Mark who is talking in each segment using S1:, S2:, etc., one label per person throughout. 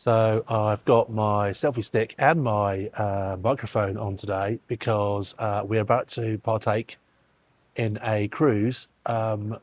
S1: So I've got my selfie stick and my microphone on today because we're about to partake in a cruise from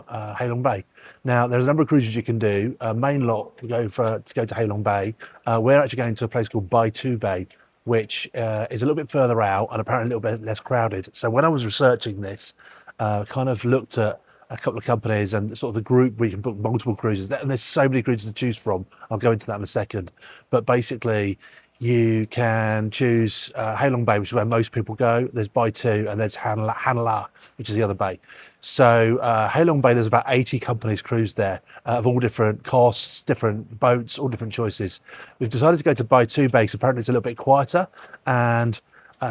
S1: Halong Bay. Now, there's a number of cruises you can do. Main lot to go to Halong Bay. We're actually going to a place called Bai Tu Bay, which is a little bit further out and apparently a little bit less crowded. So when I was researching this, kind of looked at a couple of companies and sort of the group where you can book multiple cruises. And there's so many cruises to choose from. I'll go into that in a second. But basically, you can choose Halong Bay, which is where most people go. There's Bai Tu, and there's Hanala, which is the other bay. So Halong Bay, there's about 80 companies cruise there of all different costs, different boats, all different choices. We've decided to go to Bai Tu Bay because apparently it's a little bit quieter, and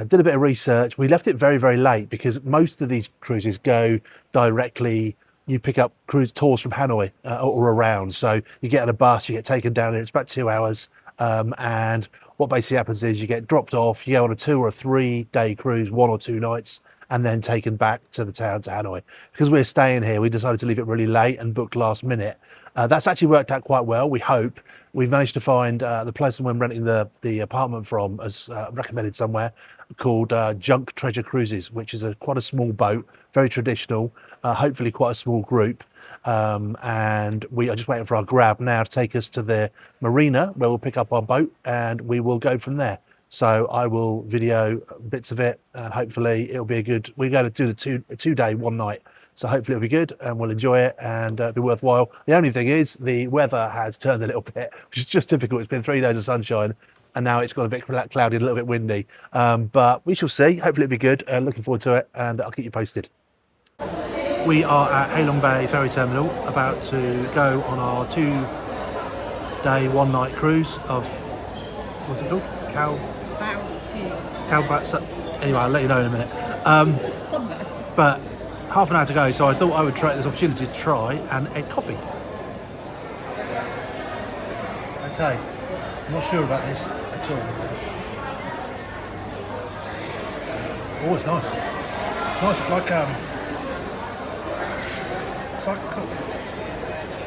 S1: did a bit of research. We left it very, very late because most of these cruises go directly. You pick up cruise tours from Hanoi or around. So you get on a bus, you get taken down there. It's about 2 hours. And what basically happens is you get dropped off, you go on a 2 or 3 day cruise, 1 or 2 nights, and then taken back to the town to Hanoi. Because we're staying here, we decided to leave it really late and book last minute. That's actually worked out quite well, we hope. We've managed to find the place we're renting the apartment from as recommended somewhere called Junk Treasure Cruises, which is quite a small boat, very traditional, hopefully quite a small group. And we are just waiting for our grab now to take us to the marina where we'll pick up our boat and we will go from there. So I will video bits of it and hopefully it'll be we're going to do a 2-day, 1 night. So hopefully it'll be good and we'll enjoy it and be worthwhile. The only thing is the weather has turned a little bit, which is just typical. It's been 3 days of sunshine and now it's got a bit cloudy, a little bit windy. But we shall see. Hopefully it'll be good. Looking forward to it and I'll keep you posted. We are at Halong Bay Ferry Terminal, about to go on our 2-day, 1-night cruise of, what's it called? Anyway, I'll let you know in a minute. But half an hour to go, so I thought I would try this opportunity to try and eat coffee. Okay, I'm not sure about this at all. Oh, it's nice. It's nice, it's like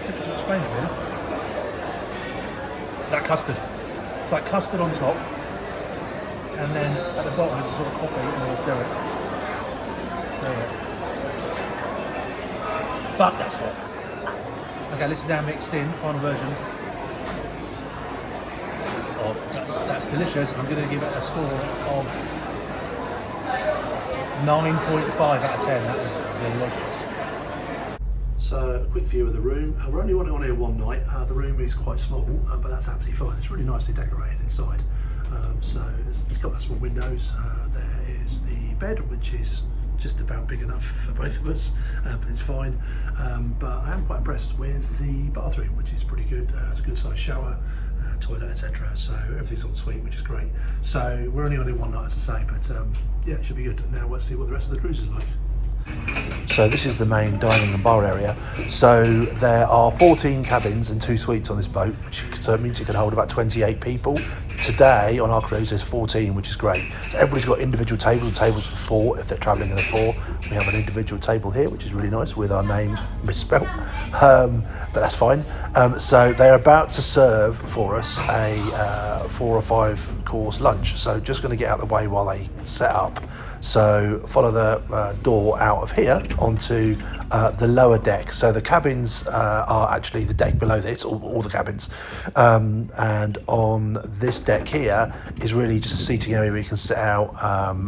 S1: difficult to explain it really. That custard. It's like custard on top, and then at the bottom is a sort of coffee, and then stir it. Fuck, that's hot. Okay, this is now mixed in, final version. Oh, that's delicious. I'm going to give it a score of 9.5 out of 10. That was delicious. So, a quick view of the room. We're only on here 1 night. The room is quite small, but that's absolutely fine. It's really nicely decorated inside. So, there's a couple of small windows. There is the bed, which is just about big enough for both of us, but it's fine. But I am quite impressed with the bathroom, which is pretty good. It's a good sized shower, toilet, etc. So, everything's en suite, which is great. So, we're only on here 1 night, as I say, but yeah, it should be good. Now, let's see what the rest of the cruise is like. So this is the main dining and bar area. So there are 14 cabins and 2 suites on this boat, which means it can hold about 28 people. Today on our cruise there's 14, which is great. So everybody's got individual tables for 4 if they're travelling in a 4. We have an individual table here, which is really nice, with our name misspelt, but that's fine. So they're about to serve for us a 4 or 5 course lunch. So just going to get out of the way while they set up. So follow the door out of here onto the lower deck. So the cabins are actually the deck below this, all the cabins. And on this deck here is really just a seating area where you can sit out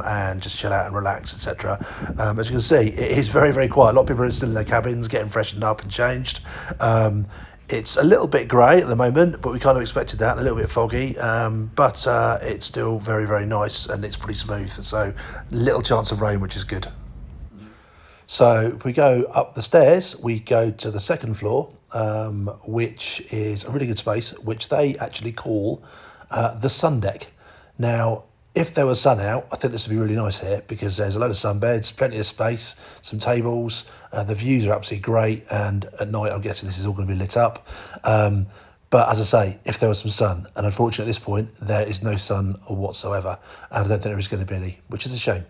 S1: and just chill out and relax, etc. As you can see, it is very, very quiet. A lot of people are still in their cabins getting freshened up and changed. It's a little bit grey at the moment, but we kind of expected that, a little bit foggy, but it's still very, very nice and it's pretty smooth, so little chance of rain, which is good. So if we go up the stairs, we go to the 2nd floor, which is a really good space, which they actually call the sun deck. Now, if there was sun out, I think this would be really nice here because there's a load of sunbeds, plenty of space, some tables. The views are absolutely great, and at night I'm guessing this is all going to be lit up. But as I say, if there was some sun, and unfortunately at this point there is no sun whatsoever, and I don't think there is going to be any, which is a shame.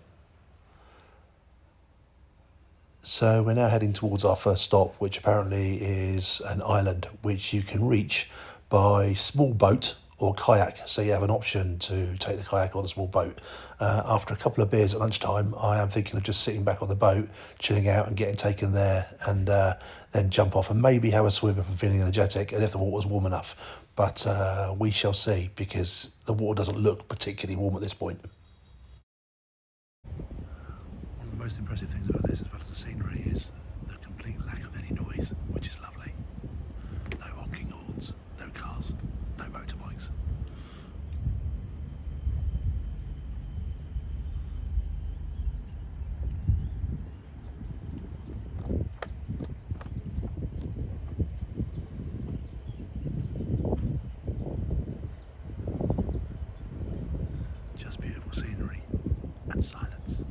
S1: So we're now heading towards our first stop, which apparently is an island which you can reach by small boat or kayak. So you have an option to take the kayak or the small boat. After a couple of beers at lunchtime, I am thinking of just sitting back on the boat, chilling out and getting taken there, and then jump off and maybe have a swim if I'm feeling energetic and if the water's warm enough. But we shall see, because the water doesn't look particularly warm at this point. One of the most impressive things about this, as well as the scenery, is the complete lack of any noise, which is lovely. No honking horns, no cars, no motorbikes. Just beautiful scenery and silence.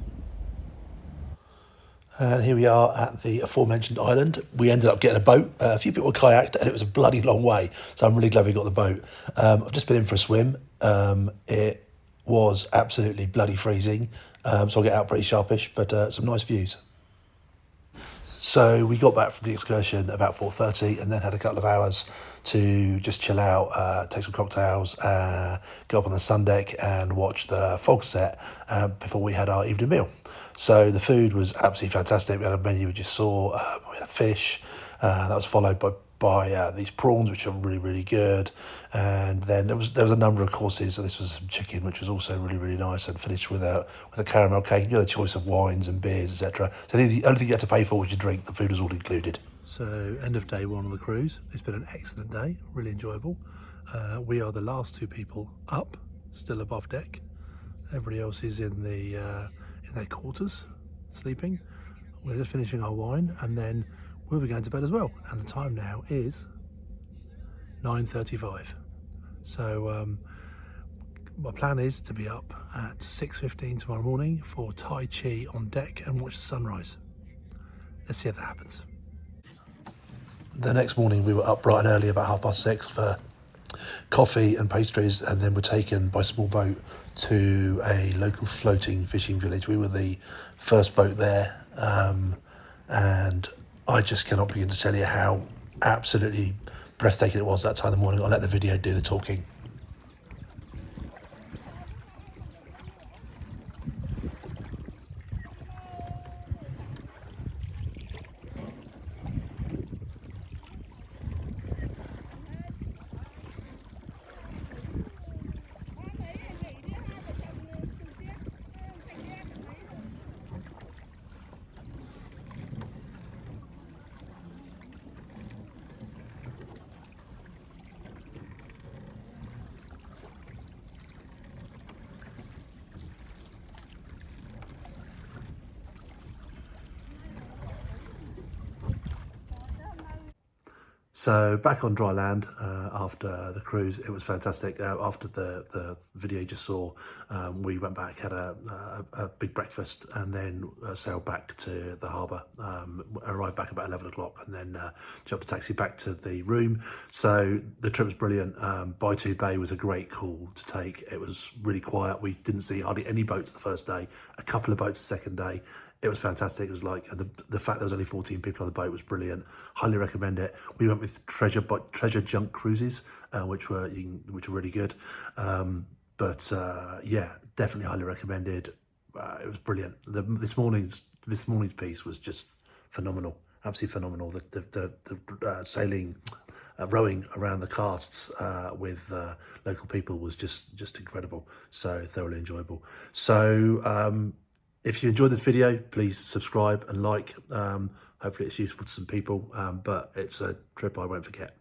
S1: And here we are at the aforementioned island. We ended up getting a boat. A few people kayaked, and it was a bloody long way. So I'm really glad we got the boat. I've just been in for a swim. It was absolutely bloody freezing. So I'll get out pretty sharpish, but some nice views. So we got back from the excursion about 4:30, and then had a couple of hours to just chill out, take some cocktails, go up on the sun deck and watch the fog set before we had our evening meal. So the food was absolutely fantastic. We had a menu we just saw. We had fish. That was followed by these prawns, which are really, really good. And then there was a number of courses. So this was some chicken, which was also really, really nice, and finished with a caramel cake. You had a choice of wines and beers, etc. So the only thing you had to pay for was your drink. The food was all included. So end of day one on the cruise. It's been an excellent day, really enjoyable. We are the last two people up, still above deck. Everybody else is in their quarters, sleeping. We're just finishing our wine, and then we'll be going to bed as well. And the time now is 9:35. So my plan is to be up at 6:15 tomorrow morning for Tai Chi on deck and watch the sunrise. Let's see if that happens. The next morning we were up bright and early, about 6:30, for coffee and pastries, and then were taken by small boat to a local floating fishing village. We were the first boat there, and I just cannot begin to tell you how absolutely breathtaking it was that time of the morning. I'll let the video do the talking. So back on dry land after the cruise, it was fantastic. After the video you just saw, we went back, had a big breakfast, and then sailed back to the harbour. Arrived back about 11 o'clock, and then jumped a taxi back to the room. So the trip was brilliant. Bai Tu Bay was a great call to take. It was really quiet. We didn't see hardly any boats the first day, a couple of boats the second day. It was fantastic. It was like the fact there was only 14 people on the boat was brilliant. Highly recommend it. We went with treasure junk cruises, which were really good. Yeah, definitely highly recommended. It was brilliant. This morning's piece was just phenomenal, absolutely phenomenal. The sailing, rowing around the casts with local people was just incredible. So thoroughly enjoyable. So. If you enjoyed this video, please subscribe and like. Hopefully it's useful to some people, but it's a trip I won't forget.